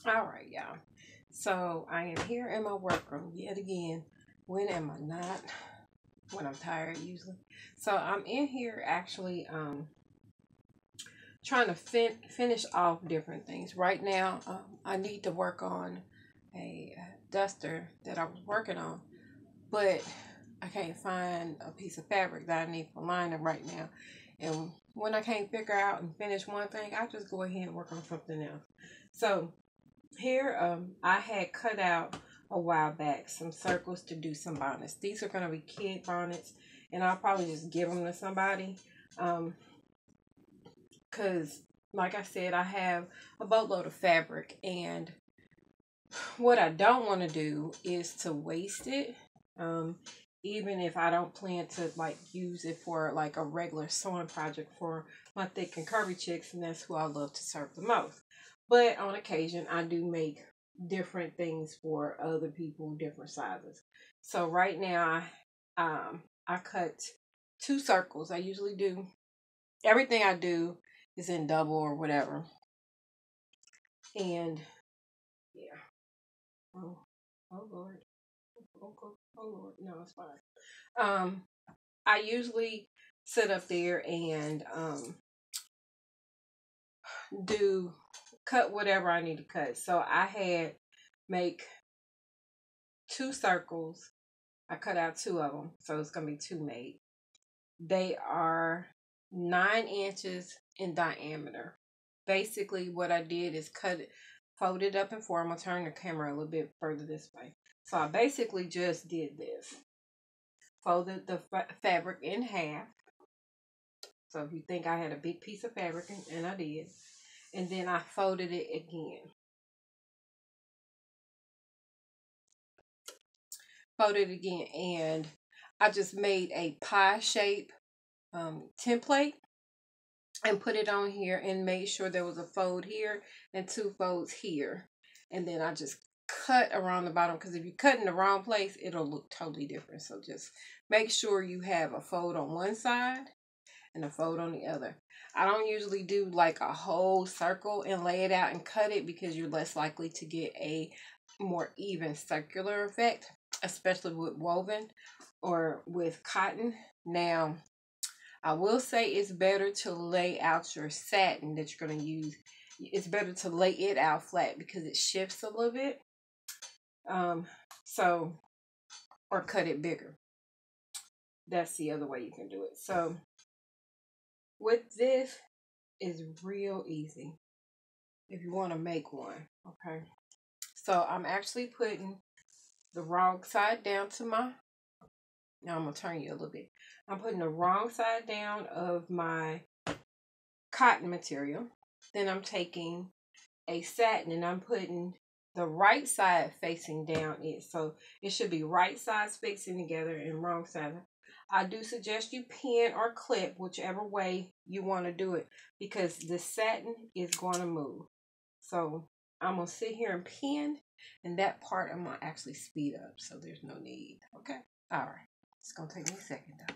All right, y'all. So I am here in my workroom yet again. When am I not? When I'm tired, usually. So I'm in here actually trying to finish off different things. Right now, I need to work on a duster that I was working on, but I can't find a piece of fabric that I need for lining right now. And when I can't figure out and finish one thing, I just go ahead and work on something else. So here, I had cut out a while back some circles to do some bonnets. These are going to be kid bonnets, and I'll probably just give them to somebody. Because, like I said, I have a boatload of fabric, and what I don't want to do is to waste it. Um, Even if I don't plan to like use it for like a regular sewing project for my thick and curvy chicks, and that's who I love to serve the most. But on occasion, I do make different things for other people, different sizes. So right now, I cut two circles. I usually do everything I do is in double or whatever, and yeah. Oh, oh Lord. Oh Lord, no, it's fine. Um, I usually sit up there and do cut whatever I need to cut. So I had make two circles. I cut out two of them, so it's gonna be two made. They are 9 inches in diameter. Basically, what I did is cut it, fold it up in four. I'm gonna turn the camera a little bit further this way. So I basically just did this. Folded the fabric in half. So if you think I had a big piece of fabric, and I did, and then I folded it again. Folded it again, and I just made a pie shape template and put it on here and made sure there was a fold here and two folds here. And then I just cut around the bottom because if you cut in the wrong place, it'll look totally different. So just make sure you have a fold on one side and a fold on the other. I don't usually do like a whole circle and lay it out and cut it because you're less likely to get a more even circular effect, especially with woven or with cotton. Now, I will say it's better to lay out your satin that you're going to use. It's better to lay it out flat because it shifts a little bit. Um, so, or cut it bigger. That's the other way you can do it. So, with this is real easy if you want to make one. Okay. So, I'm actually putting the wrong side down to my, now I'm going to turn you a little bit. I'm putting the wrong side down of my cotton material. Then I'm taking a satin and I'm putting the right side facing down it. So it should be right sides facing together and wrong side. I do suggest you pin or clip, whichever way you want to do it, because the satin is going to move. So I'm going to sit here and pin, and that part I'm going to actually speed up, so there's no need. Okay? All right. It's going to take me a second, though.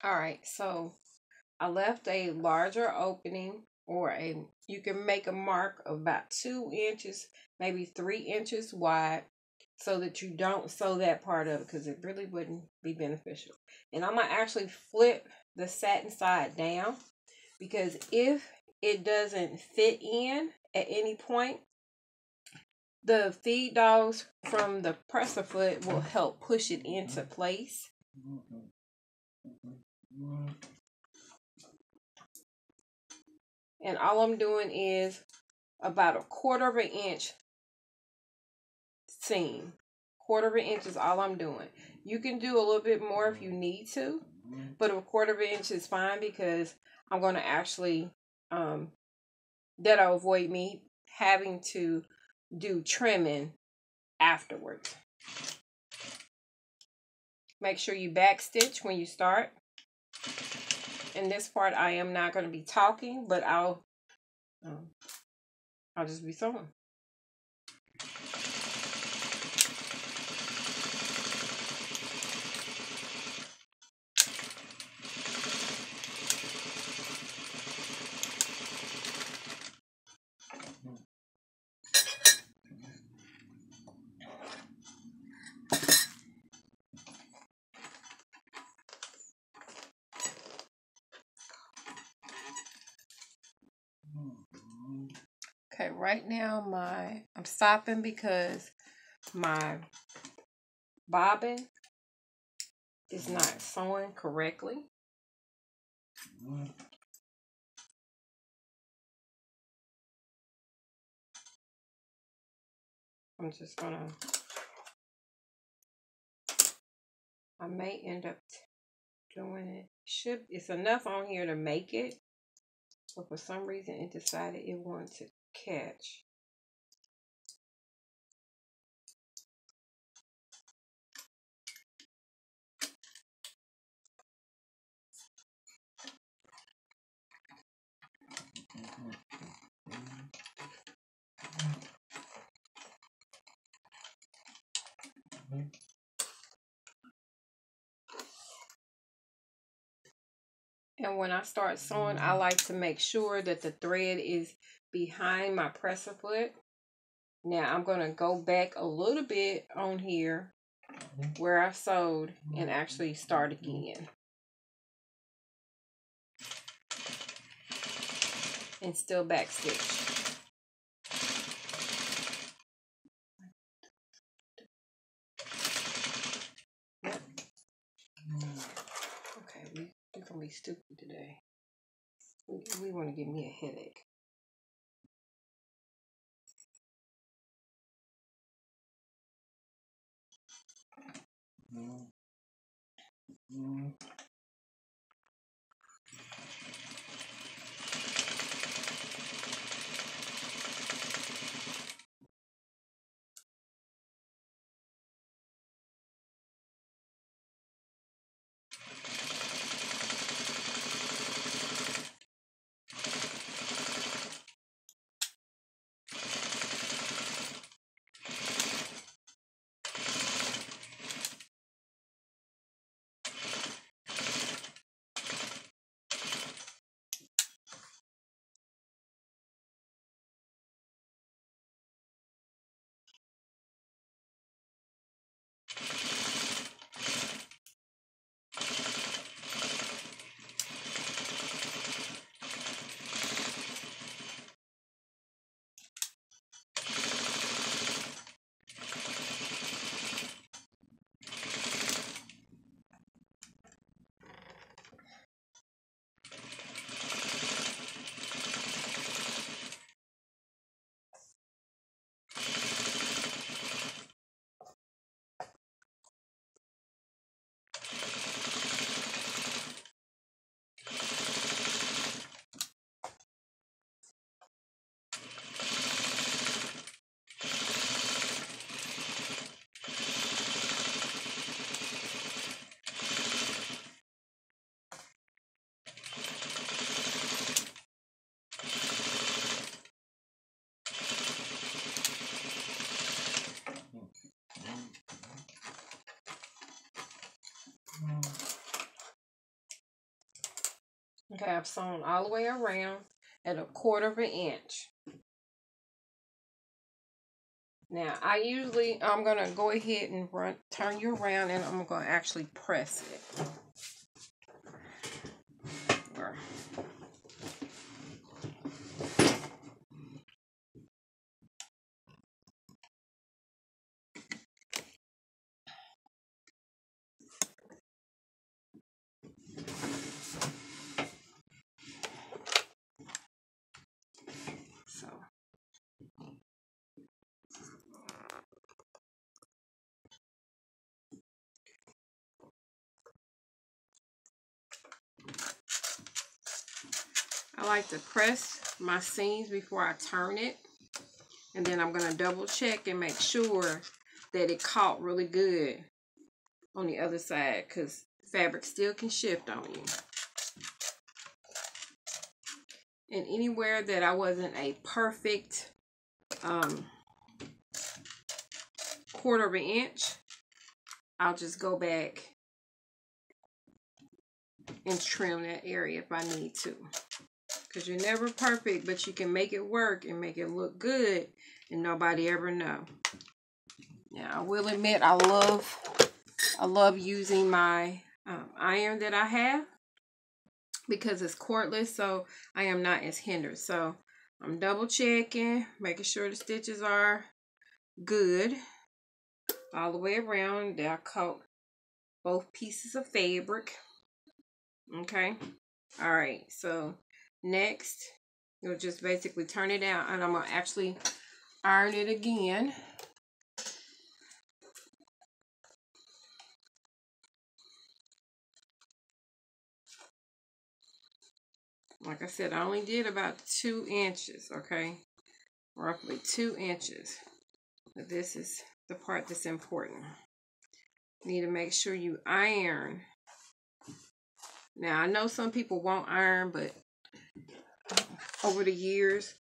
All right, so I left a larger opening, or you can make a mark of about 2 inches, maybe 3 inches wide, so that you don't sew that part of it, because it really wouldn't be beneficial. And I'm gonna actually flip the satin side down, because if it doesn't fit in at any point, the feed dogs from the presser foot will help push it into place. And all I'm doing is about 1/4 inch seam. 1/4 inch is all I'm doing. You can do a little bit more if you need to, but 1/4 inch is fine, because I'm going to actually, that'll avoid me having to do trimming afterwards. Make sure you back stitch when you start. In this part, I am not going to be talking, but I'll just be sewing. Okay, right now I'm stopping because my bobbin is not sewing correctly. I'm just gonna, I may end up doing it. It's enough on here to make it, but for some reason it decided it wanted to catch. And when I start sewing, I like to make sure that the thread is behind my presser foot. Now I'm going to go back a little bit on here where I sewed and actually start again. And still back stitch. Yep. Okay, we're going to be stupid today. We want to give me a headache. Okay, I've sewn all the way around at 1/4 of an inch. Now, I'm going to go ahead and turn you around, and I'm going to actually press it. So, I like to press my seams before I turn it. And then I'm going to double check and make sure that it caught really good on the other side, because fabric still can shift on you. And anywhere that I wasn't a perfect 1/4 of an inch, I'll just go back and trim that area if I need to. Because you're never perfect, but you can make it work and make it look good, and nobody ever know. Now, I will admit, I love using my iron that I have, because it's cordless, so I am not as hindered. So I'm double checking, making sure the stitches are good all the way around. That I caught both pieces of fabric. Okay. All right. So next, you'll just basically turn it out, and I'm going to actually iron it again. Like I said, I only did about 2 inches, okay? Roughly 2 inches. But this is the part that's important. You need to make sure you iron. Now, I know some people won't iron, but over the years,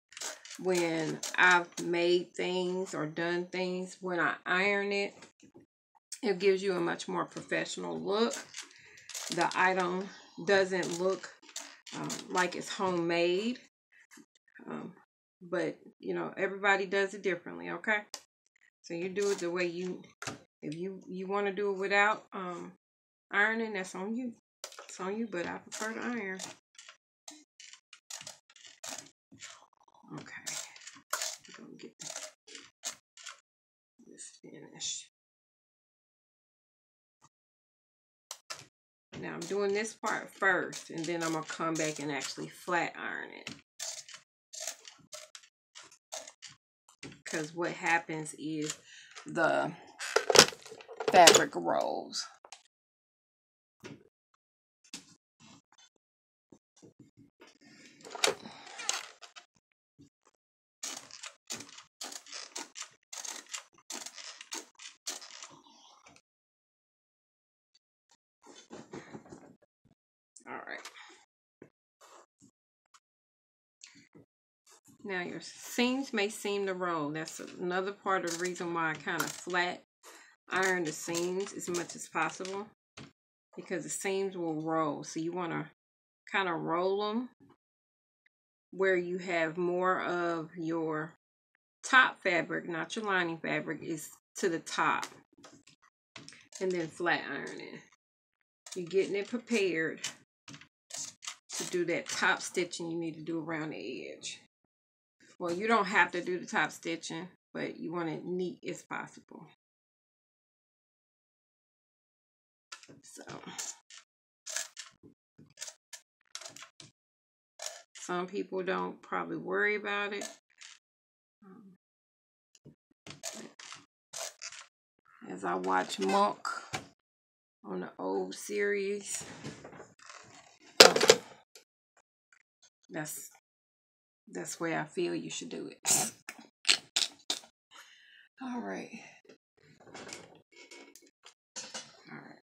when I've made things or done things, when I iron it, it gives you a much more professional look. The item doesn't look like it's homemade. But, you know, everybody does it differently, okay? So you do it the way if you want to do it without ironing, that's on you. It's on you, but I prefer to iron. Okay. I'm going to get this finished. Now I'm doing this part first, and then I'm going to come back and actually flat iron it. Because what happens is the fabric rolls. All right. Now your seams may seem to roll. That's another part of the reason why I kind of flat iron the seams as much as possible, because the seams will roll. So you want to kind of roll them where you have more of your top fabric, not your lining fabric, is to the top, and then flat iron it. You're getting it prepared to do that top stitching you need to do around the edge. Well, you don't have to do the top stitching, but you want it neat as possible. So some people don't probably worry about it. As I watch Monk on the old series, that's where I feel you should do it. All right. All right.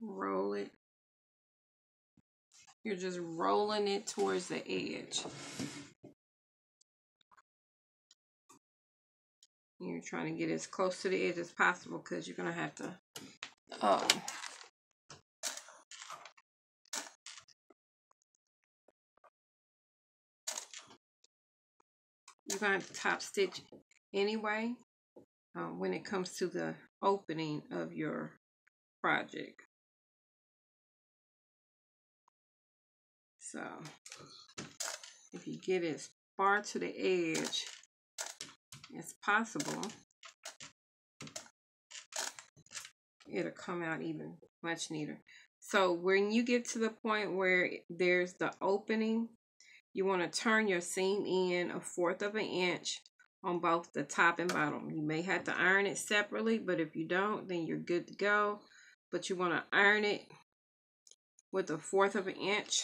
Roll it. You're just rolling it towards the edge. You're trying to get as close to the edge as possible because you're going to have to you're going to have to top stitch anyway when it comes to the opening of your project. So if you get as far to the edge as possible, it'll come out even much neater. So when you get to the point where there's the opening, you want to turn your seam in 1/4 of an inch on both the top and bottom. You may have to iron it separately, but if you don't, then you're good to go. But you want to iron it with 1/4 of an inch.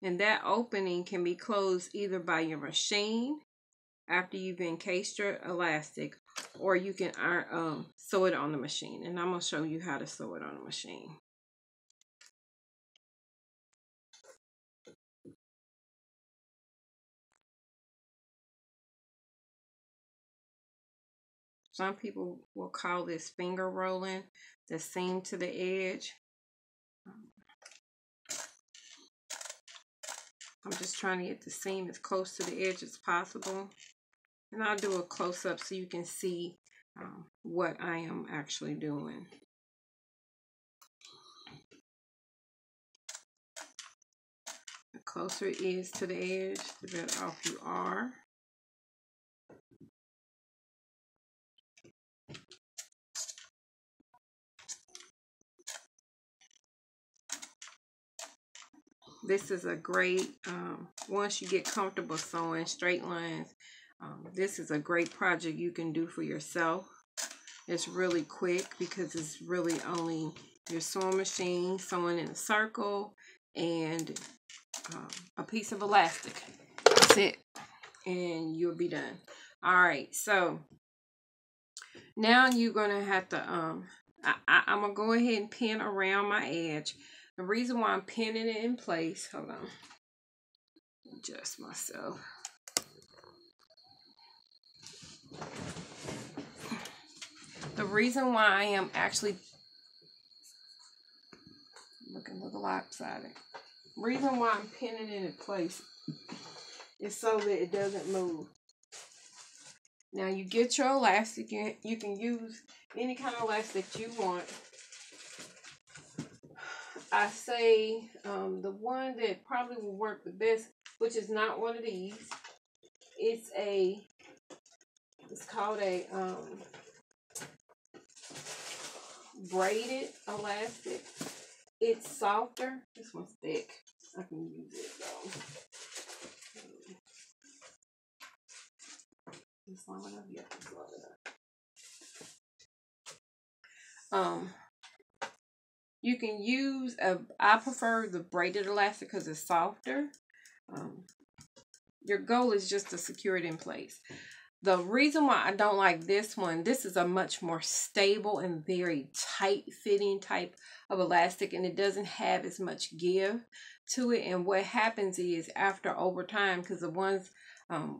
And that opening can be closed either by your machine after you've encased your elastic, or you can sew it on the machine. And I'm going to show you how to sew it on the machine. Some people will call this finger rolling the seam to the edge. I'm just trying to get the seam as close to the edge as possible. And I'll do a close-up so you can see what I am actually doing. The closer it is to the edge, the better off you are. This is a great, once you get comfortable sewing straight lines, this is a great project you can do for yourself. It's really quick because it's really only your sewing machine, sewing in a circle, and a piece of elastic. That's it. And you'll be done. All right, so now you're going to have to, I'm going to go ahead and pin around my edge. The reason why I'm pinning it in place, hold on, adjust myself. The reason why I am actually looking a little lopsided. Reason why I'm pinning it in place is so that it doesn't move. Now you get your elastic, you can use any kind of elastic you want. I say the one that probably will work the best, which is not one of these. It's called a braided elastic. It's softer. This one's thick. I can use it though. It's long enough. Yeah, it's long enough. You can use I prefer the braided elastic because it's softer. Your goal is just to secure it in place. The reason why I don't like this one, this is a much more stable and very tight fitting type of elastic, and it doesn't have as much give to it. And what happens is after over time, because the ones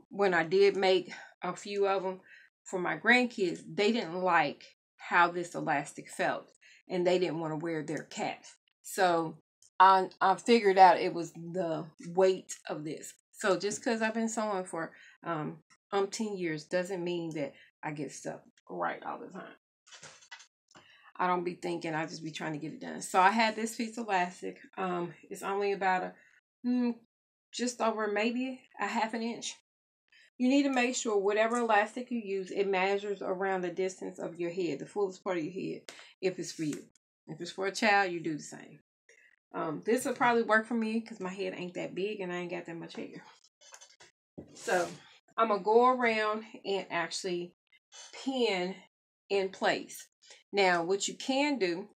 when I did make a few of them for my grandkids, they didn't like how this elastic felt, and they didn't want to wear their cats. So I figured out it was the weight of this. So just because I've been sewing for umpteen years doesn't mean that I get stuff right all the time. I don't be thinking, I just be trying to get it done. So I had this piece of elastic. It's only about just over maybe a 1/2 inch. You need to make sure whatever elastic you use, it measures around the distance of your head, the fullest part of your head, if it's for you. If it's for a child, you do the same. This will probably work for me because my head ain't that big and I ain't got that much hair. So I'm going to go around and actually pin in place. Now, what you can do,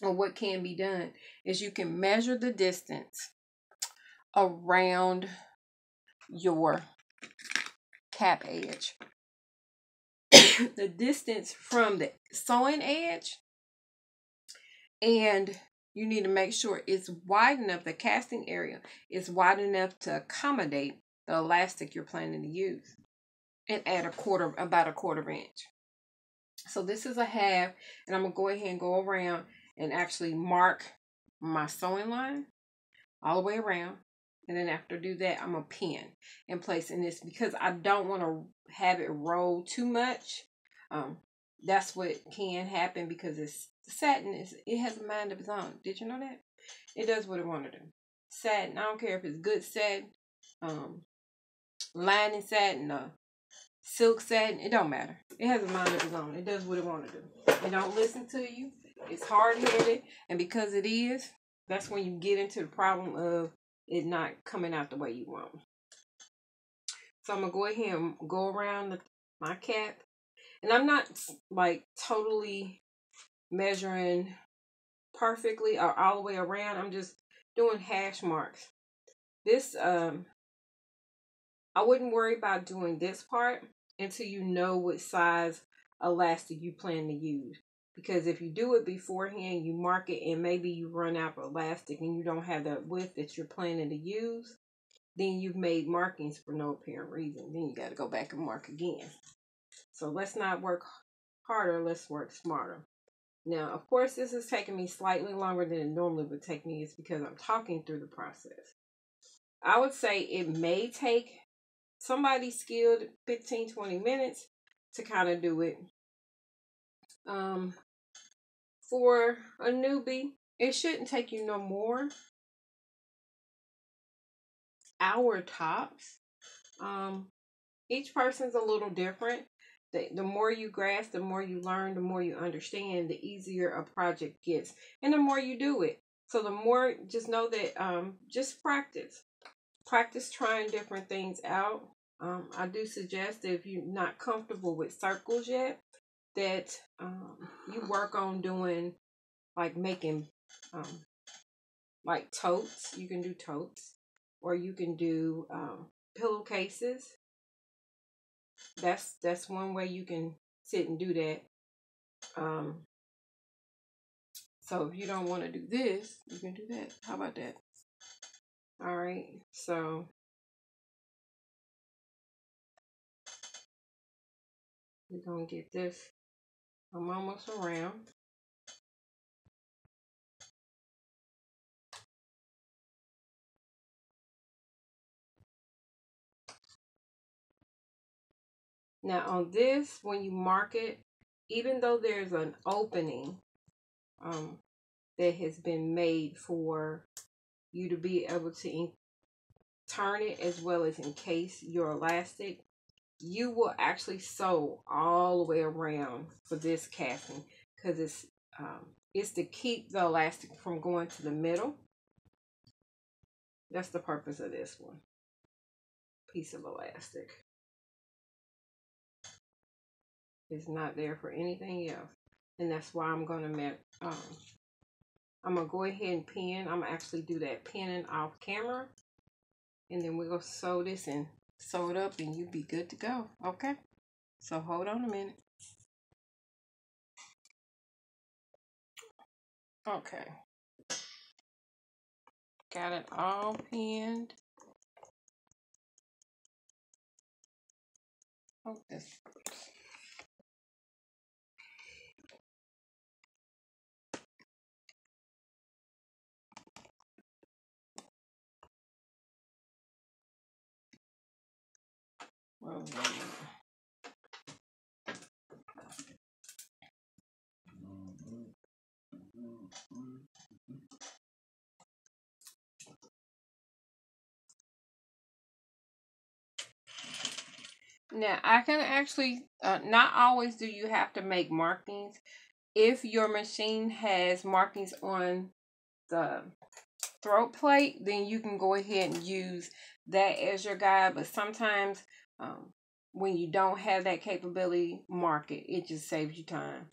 or what can be done, is you can measure the distance around your cap edge. The distance from the sewing edge and You need to make sure it's wide enough, the casting area is wide enough to accommodate the elastic you're planning to use. And add about a quarter inch. So this is a half, and I'm gonna go ahead and go around and actually mark my sewing line all the way around. And then after I do that, I'm gonna pin in place in this because I don't want to have it roll too much. That's what can happen because it's satin. It has a mind of its own. Did you know that? It does what it want to do. Satin. I don't care if it's good satin, lining satin, silk satin. It don't matter. It has a mind of its own. It does what it want to do. It don't listen to you. It's hard-headed, and because it is, that's when you get into the problem of it not coming out the way you want. So I'm gonna go ahead and go around my cap, and I'm not like totally measuring perfectly or all the way around. I'm just doing hash marks. This I wouldn't worry about doing this part until you know what size elastic you plan to use. Because if you do it beforehand, you mark it and maybe you run out of elastic and you don't have that width that you're planning to use, then you've made markings for no apparent reason. Then you got to go back and mark again. So let's not work harder, let's work smarter. Now, of course, this is taking me slightly longer than it normally would take me. It's because I'm talking through the process. I would say it may take somebody skilled 15-20 minutes to kind of do it. For a newbie, it shouldn't take you no more. Hour tops. Each person's a little different. The more you grasp, the more you learn, the more you understand, the easier a project gets, and the more you do it. So the more, just know that just practice. Practice trying different things out. I do suggest that if you're not comfortable with circles yet, that you work on doing like making like totes. You can do totes, or you can do pillowcases. That's one way you can sit and do that. So if you don't want to do this, you can do that. How about that? All right. So we're gonna get this. I'm almost around. Now on this, when you mark it, even though there's an opening that has been made for you to be able to turn it as well as encase your elastic, you will actually sew all the way around for this casting because it's to keep the elastic from going to the middle. That's the purpose of this one piece of elastic. It's not there for anything else, and that's why I'm gonna go ahead and pin. I'm gonna actually do that pinning off camera, and then we're gonna sew this and sew it up, and you'll be good to go. Okay, so hold on a minute. Okay, got it all pinned. Oh, this. Well, now I can actually, not always do you have to make markings. If your machine has markings on the throat plate, then you can go ahead and use that as your guide. But sometimes when you don't have that capability, mark it. It just saves you time.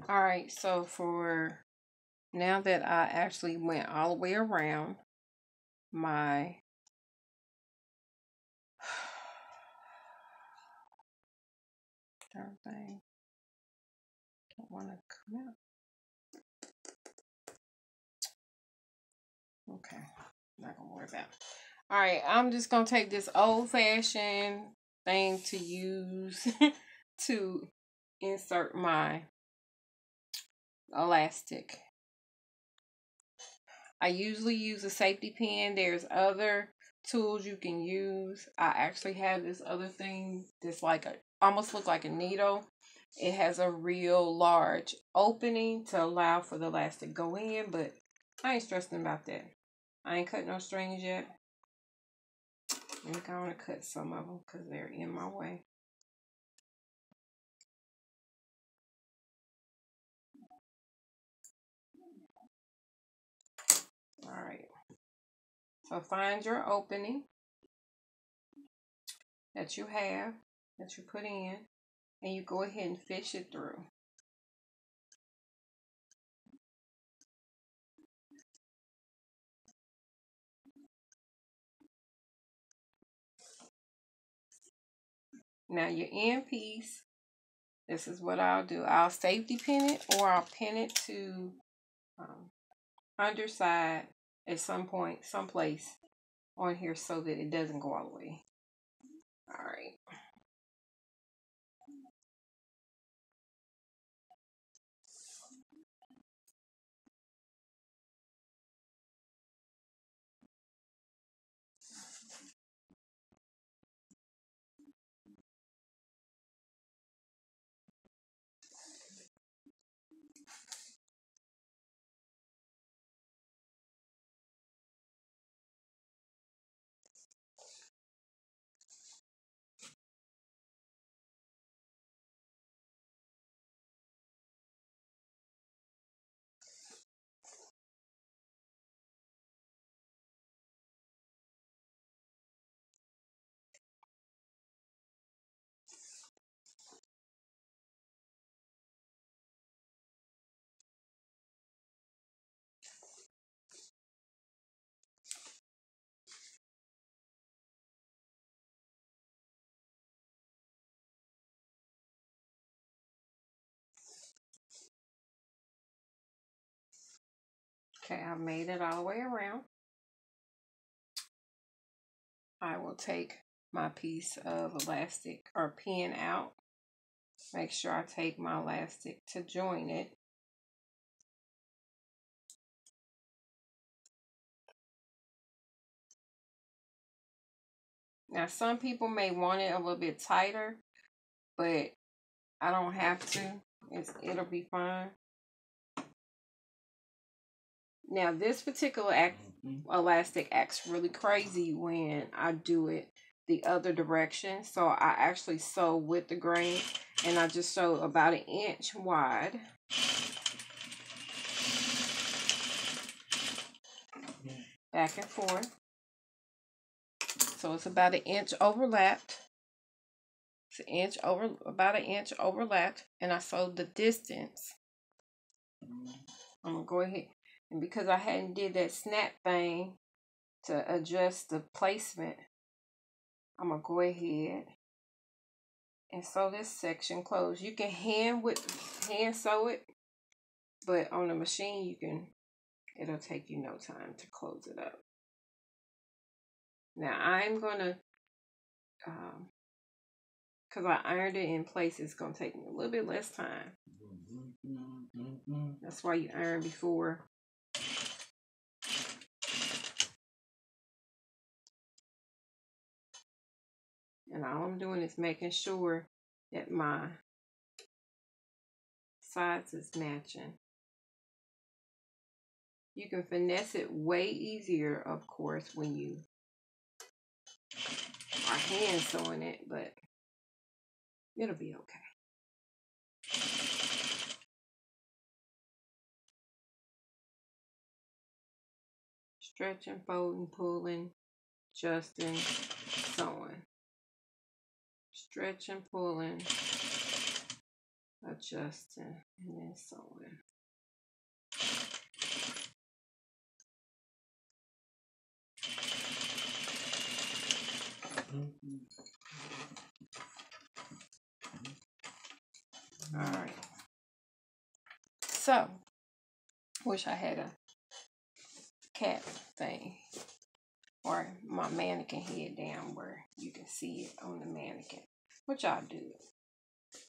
All right, so for now that I actually went all the way around my darn thing, don't want to come out. Okay, not gonna worry about it. All right, I'm just gonna take this old-fashioned thing to use to insert my elastic. I usually use a safety pin. There's other tools you can use. I actually have this other thing that's like a almost look like a needle. It has a real large opening to allow for the elastic to go in, but I ain't stressing about that. I ain't cut no strings yet. I'm gonna cut some of them because they're in my way. All right. So find your opening that you have, that you put in, and you go ahead and fish it through. Now your end piece, this is what I'll do. I'll safety pin it, or I'll pin it to underside at some point, someplace on here so that it doesn't go all the way. All right. Okay, I've made it all the way around. I will take my piece of elastic or pin out. Make sure I take my elastic to join it. Now, some people may want it a little bit tighter, but I don't have to. It'll be fine. Now, this particular elastic acts really crazy when I do it the other direction. So I actually sew with the grain, and I just sew about 1 inch wide. Back and forth. So it's about 1 inch overlapped. It's about 1 inch overlapped, and I sewed the distance. I'm gonna go ahead, and because I hadn't did that snap thing to adjust the placement, I'm gonna go ahead and sew this section closed. You can hand sew it, but on the machine it'll take you no time to close it up. Now I'm gonna, because I ironed it in place, it's gonna take me a little bit less time. That's why you iron before. And all I'm doing is making sure that my sides is matching. You can finesse it way easier, of course, when you are hand sewing it, but it'll be okay. Stretching, folding, pulling, adjusting, sewing. Stretching, pulling, adjusting and then sewing. All right. So, wish I had a cap thing or my mannequin head down where you can see it on the mannequin, which I'll do.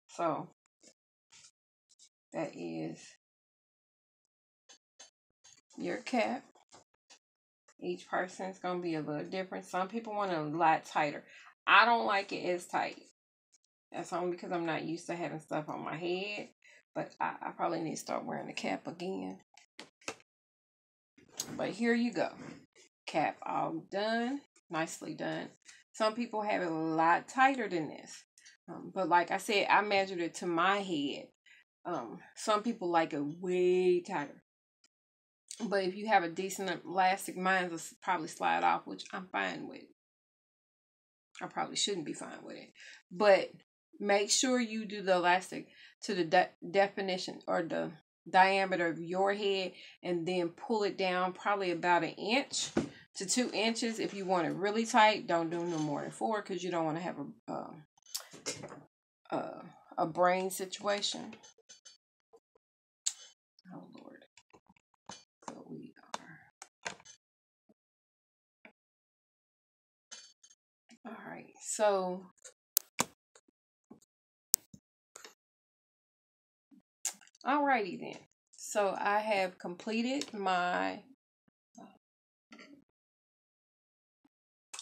So, that is your cap. Each person is going to be a little different. Some people want it a lot tighter. I don't like it as tight. That's only because I'm not used to having stuff on my head. But I probably need to start wearing the cap again. But here you go. Cap all done. Nicely done. Some people have it a lot tighter than this. But like I said, I measured it to my head. Some people like it way tighter. But if you have a decent elastic, mine will probably slide off, which I'm fine with. I probably shouldn't be fine with it. But make sure you do the elastic to the definition or the diameter of your head and then pull it down probably about 1 inch to 2 inches. If you want it really tight, don't do no more than 4 because you don't want to have a brain situation. Oh, Lord. So we are. All right. So alrighty then. So I have completed my.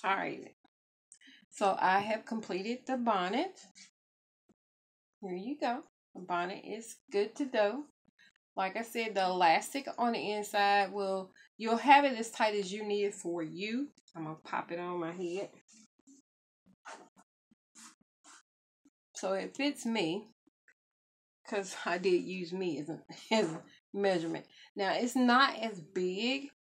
Alright. So I have completed the bonnet. Here you go. The bonnet is good to go. Like I said, the elastic on the inside you'll have it as tight as you need it for you. I'm gonna pop it on my head. So it fits me. Because I did use me as a measurement. Now it's not as big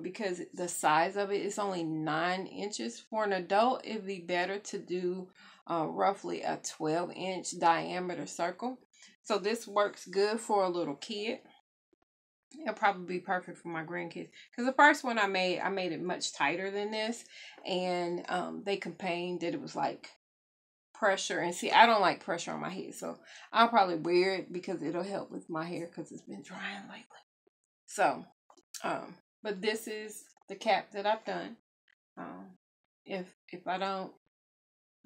because the size of it is only 9 inches. For an adult, it'd be better to do roughly a 12-inch diameter circle. So this works good for a little kid. It'll probably be perfect for my grandkids. Because the first one I made it much tighter than this. And they complained that it was like pressure. And see, I don't like pressure on my head. So I'll probably wear it because it'll help with my hair because it's been drying lately. So, but this is the cap that I've done. If I don't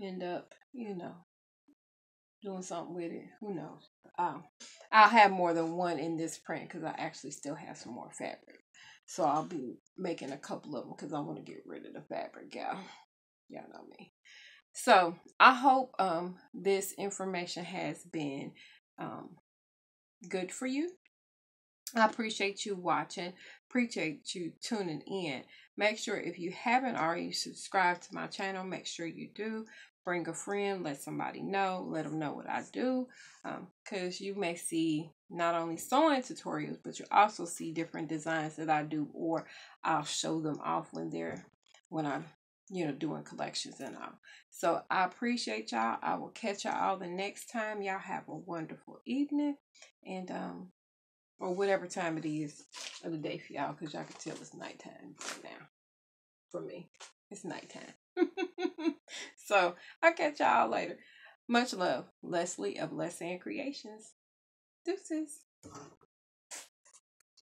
end up, doing something with it, who knows? I'll have more than one in this print because I actually still have some more fabric. So I'll be making a couple of them because I want to get rid of the fabric, y'all. Y'all know me. So I hope this information has been good for you. I appreciate you watching. Appreciate you tuning in. Make sure if you haven't already subscribed to my channel, make sure you do. Bring a friend, let somebody know, let them know what I do. Because you may see not only sewing tutorials, but you also see different designs that I do, or I'll show them off when I'm doing collections and all. So I appreciate y'all. I will catch y'all the next time. Y'all have a wonderful evening and or whatever time it is of the day for y'all, because y'all can tell it's nighttime right now. For me, it's nighttime. So I'll catch y'all later. Much love. Leslie of LesAnn Creations. Deuces.